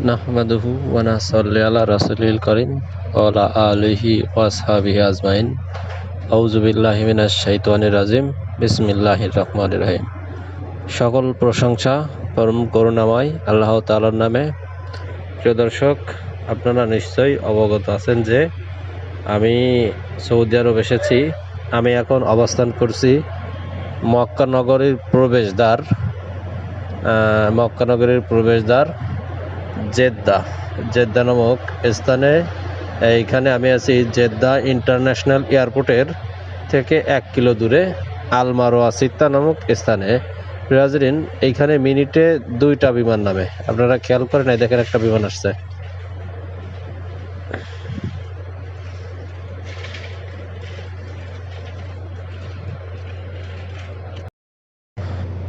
নাহমাদুহু ওয়া নাসাল্লি আলা রাসূলিল কারীম ওয়া আলা আলিহি ওয়া আসহাবিহি আজমাইন। আউযু বিল্লাহি মিনাশ শাইতানির রাজিম। বিসমিল্লাহির রহমানির রহিম। সকল প্রশংসা পরম করুণাময় আল্লাহ তাআলার নামে। প্রিয় দর্শক, আপনারা নিশ্চয়ই অবগত আছেন যে আমি সৌদি আরব এসেছি। আমি এখন অবস্থান করছি মক্কা নগরীর প্রবেশদ্বার জেদ্দা নামক স্থানে। এইখানে আমি আছি জেদ্দা ইন্টারন্যাশনাল এয়ারপোর্টের থেকে 1 কিলো দূরে আল মারওয়া সিত্তা নামক স্থানে। হাজরিন, এইখানে মিনিটে 2টা বিমান নামে। আপনারা খেয়াল করেন, এই দেখেন একটা বিমান আসছে।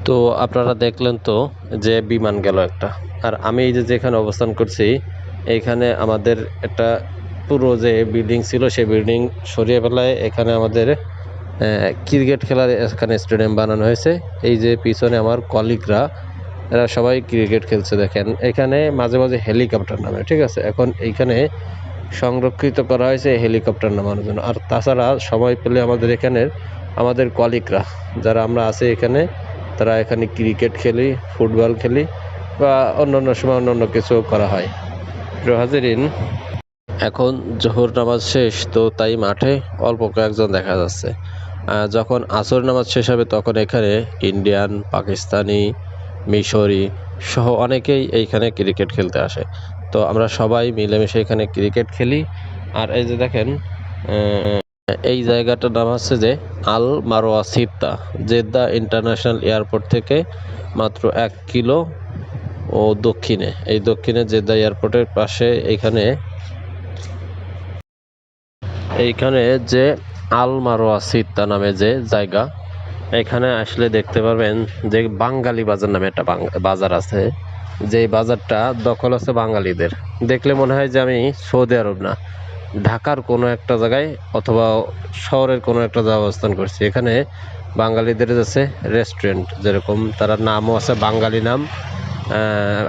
তো আপনারা দেখলেন তো যে বিমান গেল একটা। আর আমি এই যেখানে অবস্থান করছি, এইখানে আমাদের একটা পুরো যে বিল্ডিং ছিল সেই বিল্ডিং সরিয়ে ফেলায় এখানে আমাদের ক্রিকেট খেলার এখানে স্টেডিয়াম বানানো হয়েছে। এই যে পিছনে আমার কলিগরা, এরা সবাই ক্রিকেট খেলছে। দেখেন এখানে মাঝে মাঝে হেলিকপ্টার নামে, ঠিক আছে। এখন এইখানে সংরক্ষিত করা হয়েছে হেলিকপ্টার নামানোর জন্য। আর তাছাড়া সময় পেলে আমাদের কলিগরা যারা আমরা আছি এখানে, তারা এখানে ক্রিকেট খেলি, ফুটবল খেলি, বা অন্যান্য সময় অন্যান্য কিছু করা হয়। প্রিয় হাজিরিন, এখন জোহর নামাজ শেষ, তো তাই মাঠে অল্প কয়েকজন দেখা যাচ্ছে। যখন আসর নামাজ শেষ হবে তখন এখানে ইন্ডিয়ান, পাকিস্তানি, মিশরি সহ অনেকেই এইখানে ক্রিকেট খেলতে আসে। তো আমরা সবাই মিলেমিশে এখানে ক্রিকেট খেলি। আর এই যে দেখেন, এই জায়গাটার নাম হচ্ছে যে আল মারওয়া সিত্তা, জেদ্দা ইন্টারন্যাশনাল এয়ারপোর্ট থেকে মাত্র 1 কিলো দক্ষিণে জেদ্দা এয়ারপোর্টের পাশে এইখানে যে আল মারওয়া সিত্তা নামে যে জায়গা, এখানে আসলে দেখতে পারবেন যে বাঙালি বাজার নামে একটা বাজার আছে। যে বাজারটা দখল আছে বাঙালিদের। দেখলে মনে হয় যে আমি সৌদি আরব না, ঢাকার কোনো একটা জায়গায় অথবা শহরের কোনো একটা জায়গায় অবস্থান করছি। এখানে বাঙালিদের আছে রেস্টুরেন্ট, যেরকম তার নামও আছে বাঙালি নাম,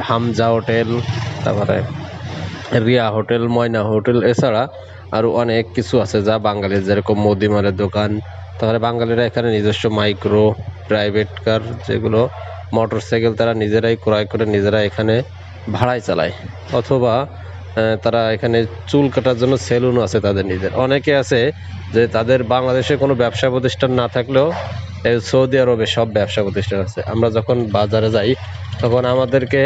হামজা হোটেল, তারপরে রিয়া হোটেল, ময়না হোটেল, এছাড়া আরও অনেক কিছু আছে যা বাঙালির, যেরকম মুদিমারের দোকান। তাহলে বাঙালিরা এখানে নিজস্ব মাইক্রো, প্রাইভেট কার, যেগুলো মোটরসাইকেল, তারা নিজেরাই ক্রয় করে নিজেরা এখানে ভাড়ায় চালায়। অথবা তারা এখানে চুল কাটার জন্য সেলুনও আছে তাদের নিজের। অনেকে আছে যে তাদের বাংলাদেশে কোনো ব্যবসা প্রতিষ্ঠান না থাকলেও সৌদি আরবে সব ব্যবসা প্রতিষ্ঠান আছে। আমরা যখন বাজারে যাই তখন আমাদেরকে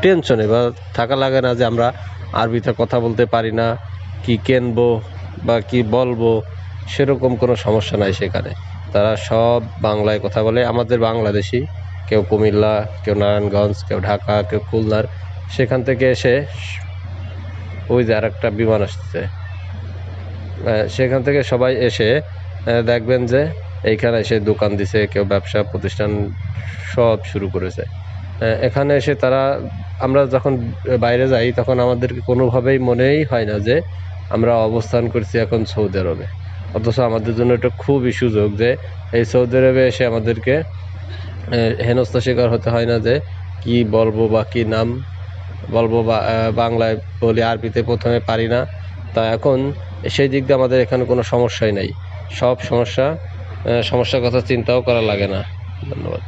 টেনশনে বা থাকা লাগে না যে আমরা আরবিতে কথা বলতে পারি না, কি কিনবো বা কি বলবো, সেরকম কোনো সমস্যা নাই সেখানে। তারা সব বাংলায় কথা বলে। আমাদের বাংলাদেশি, কেউ কুমিল্লা, কেউ নারায়ণগঞ্জ, কেউ ঢাকা, কেউ খুলনার, সেখান থেকে এসে, ওই যে আরেকটা বিমান আসছে, সেখান থেকে সবাই এসে দেখবেন যে এইখানে এসে দোকান দিছে, কেউ ব্যবসা প্রতিষ্ঠান সব শুরু করেছে। এখানে এসে আমরা যখন বাইরে যাই তখন আমাদেরকে কোনোভাবেই মনেই হয় না যে আমরা অবস্থান করছি এখন সৌদি আরবে। অথচ আমাদের জন্য এটা খুবই সুযোগ যে এই সৌদি আরবে এসে আমাদেরকে হেনস্থা শিকার হতে হয় না যে কি বলবো বা কি নাম বলবো, বা বাংলায় বলি, আরবিতে প্রথমে পারি না। তা এখন সেই দিক দিয়ে আমাদের এখানে কোনো সমস্যাই নাই। সব সমস্যার কথা চিন্তাও করা লাগে না। ধন্যবাদ।